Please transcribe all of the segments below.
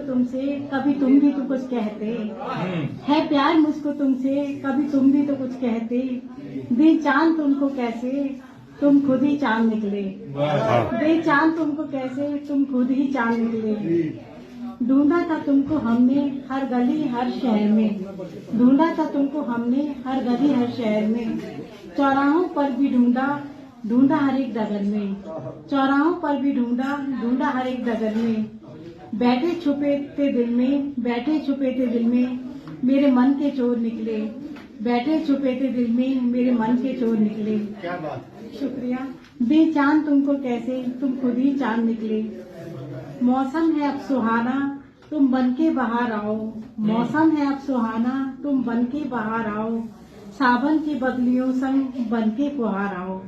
तुमसे, कभी तुम भी तो कुछ कहते। है प्यार मुझको तुमसे, कभी तुम भी तो कुछ कहते। दे चांद तुमको कैसे, तुम खुद ही चांद निकले। दे चांद तुमको कैसे, तुम खुद ही चांद निकले। ढूंढा था तुमको हमने हर गली हर शहर में। ढूंढा था तुमको हमने हर गली हर शहर में। चौराहों पर भी ढूंढा, ढूंढा हर एक डगर में। चौराहों पर भी ढूंढा, ढूंढा हर एक डगर में। बैठे छुपे थे दिल में, बैठे छुपे थे दिल में, मेरे मन के चोर निकले। बैठे छुपे थे दिल में, मेरे मन के चोर निकले। क्या बात। शुक्रिया। दे चांद तुमको कैसे, तुम खुद ही चांद निकले। मौसम है अब सुहाना, तुम बन के बाहर आओ। मौसम है अब सुहाना, तुम बन के बाहर आओ। सावन की बदलियों संग बन के फुहार आओ।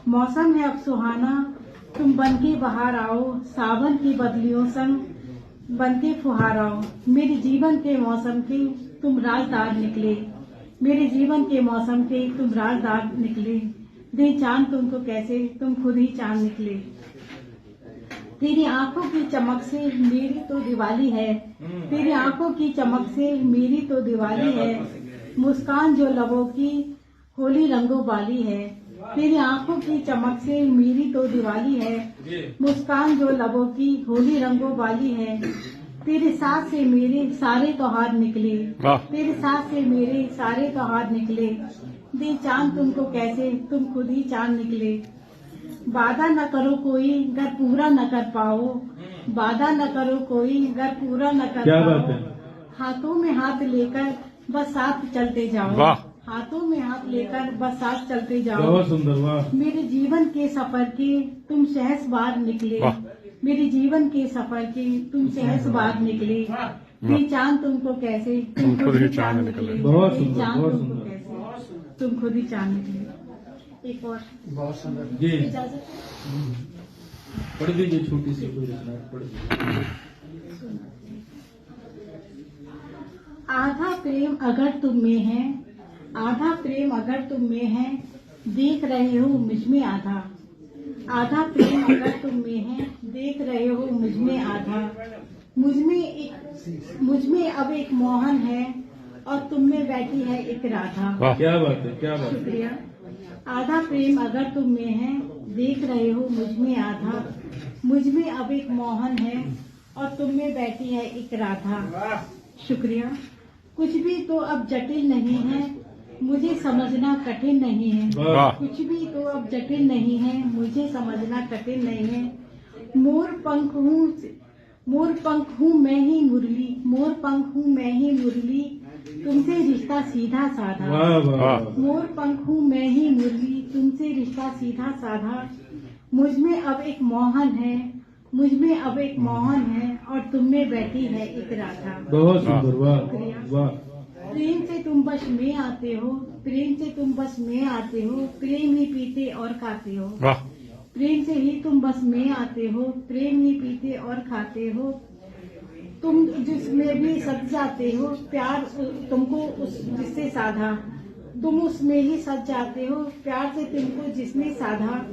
मौसम है अब सुहाना, तुम बन के बाहर आओ। सावन की बदलियों संग बन के फुहार आओ। मेरे जीवन के मौसम के तुम राजदार निकले। मेरे जीवन के मौसम के तुम राजदार निकले। दे चांद तुमको कैसे, तुम खुद ही चांद निकले। तेरी आंखों की चमक से मेरी तो दिवाली है। तेरी आंखों की चमक से मेरी तो दिवाली है। मुस्कान जो लबों की होली रंगों वाली है। तेरी आंखों की चमक से मेरी तो दिवाली है। मुस्कान जो लबों की होली रंगों वाली है। तेरे साथ से मेरे सारे त्योहार निकले। तेरे साथ से मेरे सारे त्योहार निकले। दे चांद तुमको कैसे, तुम खुद ही चांद निकले। वादा न करो कोई अगर पूरा न कर पाओ। वादा न करो कोई अगर पूरा न कर पाओ। हाथों में हाथ लेकर बस साथ चलते जाओ। हाथों में हाथ लेकर बस साथ चलते जाओ। बहुत सुंदर। वाह। मेरे जीवन के सफर के तुम सहस बार निकले। मेरे जीवन के सफर के तुम सहस बार निकले। दे चांद तुमको कैसे, तुम खुद ही चांद निकले। बहुत सुंदर, चांद बहुत तुमको सुंदर। कैसे, तुम खुद ही चांद निकले। एक और बहुत सुंदर जी इजाजत। पढ़ दीजिए, छोटी सी कोई रचना पढ़ दीजिए। आधा प्रेम अगर तुम में है, आधा प्रेम अगर तुम में है, देख रहे हो मुझ में आधा। आधा प्रेम अगर तुम में है, देख रहे हो मुझ में आधा। मुझ में अब एक मोहन है और तुम में बैठी है एक राधा। क्या बात है, क्या बात है। शुक्रिया। आधा प्रेम अगर तुम में है, देख रहे हो मुझ में आधा। मुझ में अब एक मोहन है और तुम में बैठी है एक राधा। शुक्रिया। कुछ भी तो अब जटिल नहीं है, मुझे समझना कठिन नहीं है। कुछ भी तो अब जटिल नहीं है, मुझे समझना कठिन नहीं है। मोर पंख हूँ मैं ही मुरली। मोर पंख हूँ मैं ही मुरली, तुमसे रिश्ता सीधा साधा। मोर पंख हूँ मैं ही मुरली, तुमसे रिश्ता सीधा साधा। मुझ में अब एक मोहन है, मुझ में अब एक मोहन है और तुम में बैठी है एक राधा। बहुत सुंदर। वाह वाह। प्रेम से तुम बस में आते हो, प्रेम से तुम बस में आते हो, प्रेम ही पीते और खाते हो। प्रेम से ही तुम बस में आते हो, प्रेम ही पीते और खाते हो। तुम जिसमें भी सज जाते हो, प्यार तुमको उस जिससे साधा। तुम उसमें ही सज जाते हो, प्यार से तुमको जिसने साधा।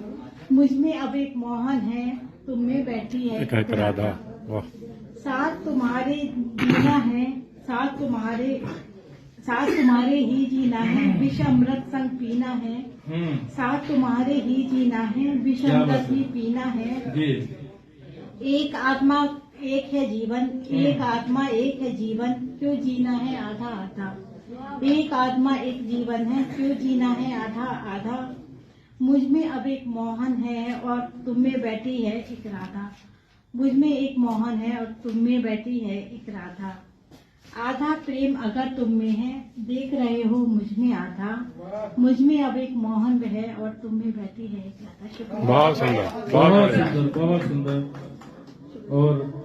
मुझ में अब एक मोहन है, तुम में बैठी है एक राधा। साथ तुम्हारे जीना है, साथ तुम्हारे ही जीना है, विष अमृत संग पीना है। साथ तुम्हारे ही जीना है, विष अमृत ही पीना है। एक आत्मा एक है जीवन, एक आत्मा एक है जीवन, क्यों जीना है आधा आधा। एक आत्मा एक जीवन है, क्यों जीना है आधा आधा। मुझ में अब एक मोहन है और तुम में बैठी है एक राधा। मुझ में एक मोहन है और तुम में बैठी है एक राधा। आधा प्रेम अगर तुम में है, देख रहे हो मुझ में आधा। मुझ में अब एक मोहन है और तुम में बैठी है एक राधा। शुक्रिया। बहुत सुंदर, बहुत सुंदर, बहुत सुंदर। और